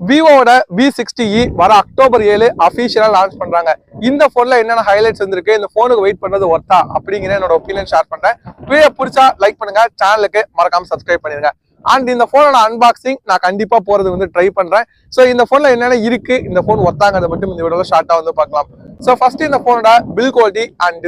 விவோட V60e வர October 7 அபிஷியலா launch பண்றாங்க. இந்த போன்ல என்னென்ன ஹைலைட்ஸ் வந்திருக்கு, இந்த போனுக்கு வெயிட் பண்றது ஒர்த்தா அப்படிங்கிற என்னோட ஒப்பீனியன் ஷேர் பண்றேன். வீடியோ பிடிச்சா லைக் பண்ணுங்க, சேனலுக்கு மறக்காம சப்ஸ்கிரைப் பண்ணிருங்க. அண்ட் இந்த போனோட அன்பாக்சிங் நான் கண்டிப்பா போறது வந்து ட்ரை பண்றேன். ஸோ இந்த போன்ல என்னென்ன இருக்கு, இந்த போன் ஒர்த்தாங்கிறத மட்டும் இந்த வீடியோல ஷார்ட்டா வந்து பார்க்கலாம். ஸோ ஃபர்ஸ்ட் இந்த போனோட பில் குவாலிட்டி அண்ட்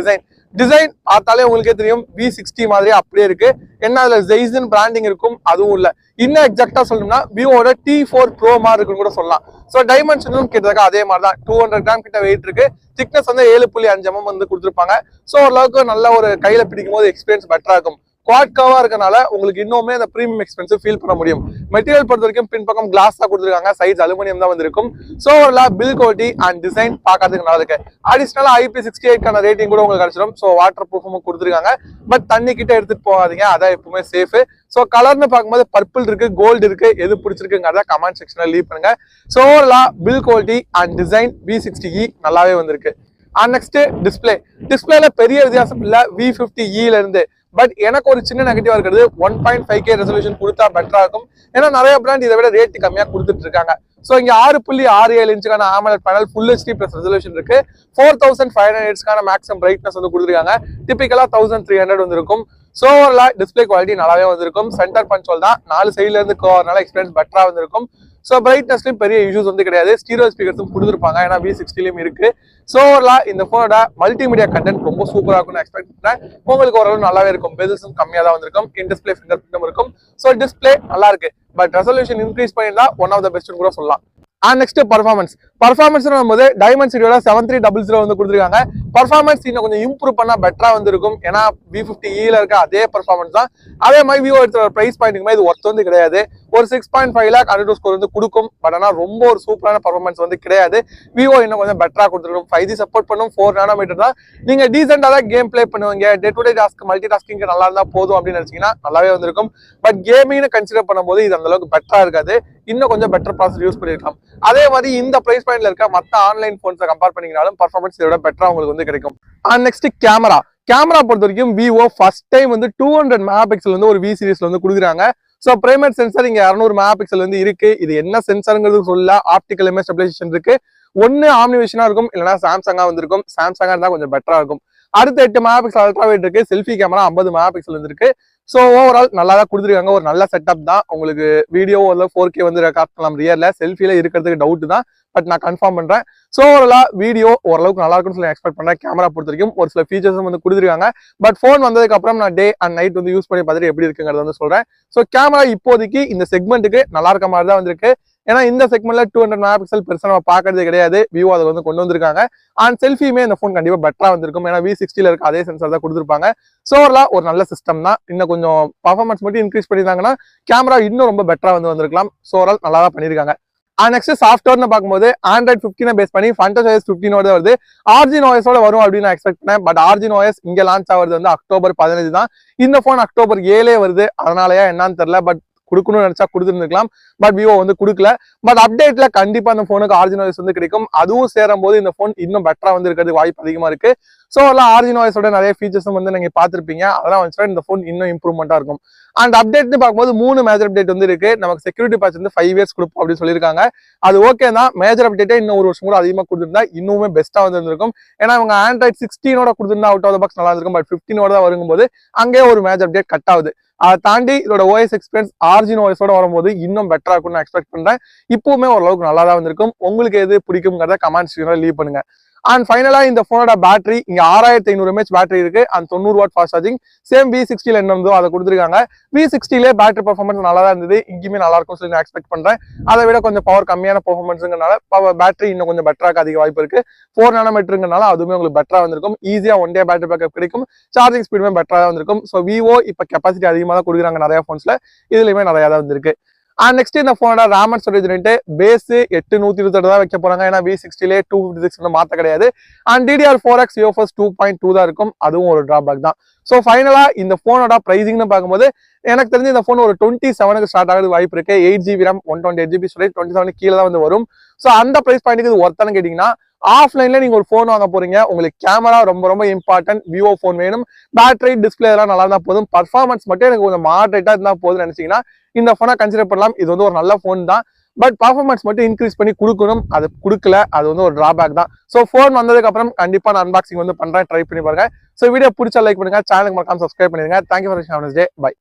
டிசைன் பார்த்தாலே உங்களுக்கே தெரியும், V60 மாதிரி அப்படியே இருக்கு. என்ன அதுல ஜெய்சன் பிராண்டிங் இருக்கும், அதுவும் இல்ல. இன்னும் எக்ஸாக்டா சொல்லணும்னா விவோட T4 Pro மாதிரி இருக்குன்னு கூட சொல்லலாம். ஸோ டைமென்ஷனும் கிட்டத்தட்ட அதே மாதிரி தான். 200 கிராம் கிட்ட வெயிட் இருக்கு. திக்னஸ் வந்து 7.5 mm வந்து கொடுத்துருப்பாங்க. ஸோ ஓரளவுக்கு நல்ல ஒரு கையில பிடிக்கும் போது எக்ஸ்பீரியன்ஸ் பெட்டரா இருக்கும். குவாட் கவா இருக்கனால உங்களுக்கு இன்னுமே அந்த பிரீமியம் எக்ஸ்பென்சிவ் ஃபீல் பண்ண முடியும். மெட்டீரியல் பொறுத்த வரைக்கும் பின்பக்கம் கிளாஸ் தான் கொடுத்துருக்காங்க, சைஸ் அலுமினியம் தான் வந்திருக்கும். So bill quality and design பார்க்கறதுக்கு நல்லா இருக்கு. அடிஷனலா IP68 ரேட்டிங் கூட உங்களுக்கு கிடைச்சிடும். ஸோ வாட்டர் ப்ரூஃபும் கொடுத்துருக்காங்க. பட் தண்ணி கிட்ட எடுத்துட்டு போகாதீங்க, அதான் எப்பவுமே சேஃப். ஸோ கலர்னு பார்க்கும்போது பர்பிள் இருக்கு, கோல்டு இருக்கு, எது பிடிச்சிருக்குங்கிறத கமெண்ட் செக்ஷன்ல லீவ் பண்ணுங்க. So bill quality and design V60e நல்லாவே வந்திருக்கு. அண்ட் நெக்ஸ்ட் டிஸ்பிளேல பெரிய வித்தியாசம் இல்ல V50e இருந்து. பட் எனக்கு ஒரு சின்ன நெகட்டிவா இருக்கிறது 1.5K ரெசல்யூஷன் கொடுத்தா பெட்டரா இருக்கும். ஏன்னா நிறைய பிராண்ட் இதை விட ரேட் கம்மியா கொடுத்துட்டு இருக்காங்க. சோ இங்க 6.67 இன்ச்சுக்கான AMOLED panel full HD plus resolution இருக்கு. 4500 நிட்ஸ்க்கான மேக்ஸிமம் பிரைட்னஸ் வந்து கொடுத்துருக்காங்க. டிபிக்கலா 1300 வந்திருக்கும். சோ டிஸ்பிளே குவாலிட்டி நல்லாவே வந்திருக்கும். சென்டர் பஞ்ச் தான் 4 சைட்ல இருந்து கோவர்னால எக்ஸ்பீரியன்ஸ் பெட்டரா வந்திருக்கும். ஸோ பிரைட்னஸ்லயும் பெரிய இஷ்யூஸ் வந்து கிடையாது. ஸ்டீரியோ ஸ்பீக்கர்ஸும் கொடுத்துருப்பாங்க, ஏன்னா V60லயும் இருக்கு. ஸோ இந்த போனோட மல்டிமீடியா கண்டென்ட் ரொம்ப சூப்பரா இருக்கும்னு எக்ஸ்பெக்ட் பண்றேன். உங்களுக்கு ஓரளவு நல்லாவே இருக்கும். பெசல்ஸும் கம்மியா தான் வந்திருக்கும். இன் டிஸ்பிளே ஃபிங்கர் பிரிண்டும் இருக்கும். ஸோ டிஸ்பிளே நல்லா இருக்கு. பட் ரெசல்யூஷன் இன்க்ரீஸ் பண்ணியிருந்தா ஒன் ஆஃப் த பெஸ்ட்னு கூட சொல்லலாம். அண்ட் நெக்ஸ்ட் பர்ஃபார்மன்ஸ் போது டைமென்சிட்டியோட 7300 வந்து கொடுத்துருக்காங்க. பர்ஃபார்மன்ஸ் இன்னும் கொஞ்சம் இம்ப்ரூவ் பண்ணா பெட்டரா வந்திருக்கும். ஏன்னா V50e இருக்க அதே பர்ஃபார்மன்ஸ் தான். அதே மாதிரி விவோ எடுத்த பிரைஸ் பாயிண்ட்டுக்கு இது ஒர்த் வந்து கிடையாது. ஒரு 6.5 lakh அனலிட்டிக் ஸ்கோர் வந்து கொடுக்கும். பட் ஆனால் ரொம்ப ஒரு சூப்பரான பர்ஃபார்மன்ஸ் வந்து கிடையாது. விவோ இன்னும் கொஞ்சம் பெட்டரா கொடுத்துருக்கும். 5G சப்போர்ட் பண்ணும். 4 nm தான். நீங்க டீசெண்டா தான் கேம் பிளே பண்ணுவீங்க, day to day task multi tasking நல்லா இருந்தா போதும் அப்படின்னு நினைச்சீங்கன்னா நல்லாவே வந்திருக்கும். பட் கேமிங்னு கன்சிடர் பண்ணும்போது இது அந்த அளவுக்கு பெட்டரா இருக்காது. இன்னும் கொஞ்சம் பெட்டர் ப்ராசஸ் யூஸ் பண்ணிருக்கலாம். அதே மாதிரி இந்த பிரைஸ் பாயிண்ட்ல இருக்க மற்ற ஆன்லைன் போன்ஸை கம்பேர் பண்ணிங்கனாலும் பர்ஃபார்மன்ஸ் இதோட பெட்டரா உங்களுக்கு வந்து கிடைக்கும். அண்ட் நெக்ஸ்ட் கேமரா பொறுத்த வரைக்கும் விவோ ஃபர்ஸ்ட் டைம் வந்து 200 மெகாபிக்சல் வந்து ஒரு V சீரிஸ்ல வந்து கொடுக்குறாங்க. ஸோ பிரைமரி சென்சார் இங்க 200 மெகாபிக்சல் வந்து இருக்கு. இது என்ன சென்சார்ங்கிறது சொல்ல, ஆப்டிகல் இமேஜ் ஸ்டெபிலைசேஷன் இருக்கு. ஒன்னு ஆம்னிவிஷனா இருக்கும், இல்லைன்னா சாம்சங்கா வந்திருக்கும். சாம்சங்கா இருந்தா கொஞ்சம் பெட்டரா இருக்கும். அடுத்த 8 மெகாபிக்சல் அல்ட்ரா வைட் இருக்கு. செல்ஃபி கேமரா 50 மெகாபிக்சல் வந்துருக்கு. ஸோ ஓவரால் நல்லா தான் கொடுத்துருக்காங்க. ஒரு நல்ல செட்டப் தான். உங்களுக்கு வீடியோ 4K வந்து ரெக்கார்ட் பண்ணலாம். ரியர்ல செல்ஃபில இருக்கிறதுக்கு டவுட் தான், பட் நான் கன்ஃபார்ம் பண்றேன். ஸோ வீடியோ ஓரளவுக்கு நல்லா இருக்கும்னு சொல்லி எக்ஸ்பெக்ட் பண்றேன். கேமரா பொறுத்த வரைக்கும் ஒரு சில ஃபீச்சர்ஸும் வந்து கொடுத்துருக்காங்க. பட் ஃபோன் வந்ததுக்கு அப்புறம் நான் டே அண்ட் நைட் வந்து யூஸ் பண்ணி பார்த்துட்டு எப்படி இருக்குங்கிறத வந்து சொல்றேன். ஸோ கேமரா இப்போதைக்கு இந்த செக்மெண்ட்டுக்கு நல்லா இருக்க மாதிரி தான் வந்திருக்கு. ஏன்னா இந்த செக்மெண்ட்ல 200 மெகாபிக்சல் பெருசா நம்ம பாக்குறது கிடையாது. விவோ அதை வந்து கொண்டு வந்திருக்காங்க. அண்ட் செல்ஃபியுமே இந்த ஃபோன் கண்டிப்பா பெட்டரா வந்திருக்கும். ஏன்னா V60ல இருக்க அதே சென்சார் தான் கொடுத்துருப்பாங்க. ஸோ ஒரு நல்ல சிஸ்டம் தான். இன்னும் கொஞ்சம் பர்ஃபார்மன்ஸ் மட்டும் இன்க்ரீஸ் பண்ணியிருந்தாங்கன்னா கேமரா இன்னும் ரொம்ப பெட்டரா வந்து வந்திருக்கலாம். ஸோ நல்லா தான் பண்ணியிருக்காங்க. நெக்ஸ்ட் சாஃப்ட்வேர்னு பார்க்கும்போது Android 15 பேஸ் பண்ணி FunTouchOS 15 தான் வருது. Origin OS வரும் அப்படின்னு நான் எக்ஸ்பெக்ட் பண்ணேன். பட் Origin OS இங்க லான்ச் ஆகுறது வந்து அக்டோபர் 15 தான். இந்த போன் அக்டோபர் 7 வருது. அதனாலயா என்னன்னு தெரியல. பட் கொடுக்கணும்னு நினைச்சா கொடுத்துருந்துக்கலாம். பட் விவோ வந்து கொடுக்கல. பட் அப்டேட்ல கண்டிப்பா அந்த போனுக்கு Origin OS வந்து கிடைக்கும். அதுவும் சேரும் போது இந்த போன் இன்னும் பெட்டரா வந்து இருக்கிறதுக்கு வாய்ப்பு அதிகமா இருக்கு. ஸோ Origin OS நிறைய ஃபீச்சர்ஸும் வந்து நீங்க பார்த்திருப்பீங்க. அதெல்லாம் வந்துச்சுன்னா இந்த போன் இன்னும் இம்ப்ரூவ்மெண்டா இருக்கும். அண்ட் அப்டேட்னு பார்க்கும்போது 3 மேஜர் அப்டேட் வந்து இருக்கு. நமக்கு செக்யூரிட்டி பேட்ச் வந்து 5 years கொடுப்போம் அப்படின்னு சொல்லியிருக்காங்க. அது ஓகே தான். மேஜர் அப்டேட்டே இன்னும் ஒரு வருஷம் கூட அதிகமாக கொடுத்துருந்தா இன்னுமே பெஸ்டா வந்து இருந்திருக்கும். ஏன்னா அவங்க Android 16 கொடுத்துருந்தா அவுட் ஆஃப் த பாக்ஸ் நல்லா இருக்கும். பட் 15 தான் வரும்போது அங்கே ஒரு மேஜர் அப்டேட் கட் ஆகுது. அதை தாண்டி இதோட OS எக்ஸ்பீரியன்ஸ் Origin OS வரும்போது இன்னும் பெட்டரா இருக்கும்னு நான் எக்ஸ்பெக்ட் பண்றேன். இப்பவுமே ஓரளவுக்கு நல்லா தான் வந்திருக்கும். உங்களுக்கு எது பிடிக்கும்ங்கிறத கமெண்ட் செக்ஷன்ல லீவ் பண்ணுங்க. அண்ட் ஃபைனலா இந்த போனோட பேட்டரி இங்க 6500 mAh பேட்டரி இருக்கு. And 90 watt fast charging. Same V60ல என்ன இருந்தோ அதை கொடுத்துருக்காங்க. V60ல பேட்டரி பர்ஃபார்மன்ஸ் நல்லா தான் இருந்தது. இங்கேயுமே நல்லா இருக்கும் சொல்லி நான் எக்ஸ்பெக்ட் பண்றேன். அதை விட கொஞ்சம் பவர் கம்மியான பர்ஃபார்மன்ஸ்ங்கிறனால பேட்டரி இன்னும் கொஞ்சம் பெட்டராக அதிக வாய்ப்பு இருக்கு. 4 nm அதுவுமே உங்களுக்கு பெட்டரா வந்திருக்கும். ஈஸியா 1 day பேட்டரி பேக்கப் கிடைக்கும். சார்ஜிங் ஸ்பீடுமே பெட்டரா வந்திருக்கும். ஸோ விவோ இப்ப கெப்பாசிட்டி அதிகமாக தான் கொடுக்குறாங்க நிறைய போன்ஸ்ல. இதுலயுமே நிறைய தான் வந்திருக்கு. அண்ட் நெக்ஸ்ட் இந்த போனோட RAM and storage rate base 828 தான் வைக்க போறாங்க. ஏன்னா V60ல 256 மாத்த கிடையாது. அண்ட் DDR4X UFS 2.2 தான் இருக்கும். அதுவும் ஒரு டிராபேக் தான். ஸோ ஃபைனலா இந்த போனோட பிரைசிங்னு பார்க்கும்போது எனக்கு தெரிஞ்சு இந்த போன் ஒரு 27க்கு ஸ்டார்ட் ஆகுது வாய்ப்பு இருக்கு. 8GB RAM 128GB ஸ்டோரேஜ் 27 கீழே தான் வந்து வரும். ஸோ அந்த பிரைஸ் பாயிண்ட்டுக்கு இது ஒர்த்தானு கேட்டீங்கன்னா ஆஃப்லைன்ல நீங்க ஒரு போன் வாங்க போறீங்க, உங்களுக்கு கேமரா ரொம்ப ரொம்ப இம்பார்ட்டன்ட், விவோ போன் வேணும், பேட்டரி டிஸ்பிளே எல்லாம் நல்லா இருந்தா போதும், பர்ஃபார்மன்ஸ் மட்டும் எனக்கு கொஞ்சம் மாடரேட்டா இருந்தா போதும்னு நினைச்சீங்கன்னா இந்த போனை கன்சிடர் பண்ணலாம். இது வந்து ஒரு நல்ல போன் தான். பட் பர்ஃபார்மன்ஸ் மட்டும் இன்க்ரீஸ் பண்ணி கொடுக்கணும், அது கொடுக்கல, அது வந்து ஒரு டிராபேக் தான். ஸோ ஃபோன் வந்ததுக்கு அப்புறம் கண்டிப்பா நான் அன்பாக்சிங் வந்து பண்றேன், ட்ரை பண்ணி பாருங்க. ஸோ வீடியோ பிடிச்சா லைக் பண்ணுங்க, சேனலுக்கு மறக்காம சப்ஸ்கிரைப் பண்ணிடுங்க. தேங்க்யூ ஃபார் வாட்சிங். பை.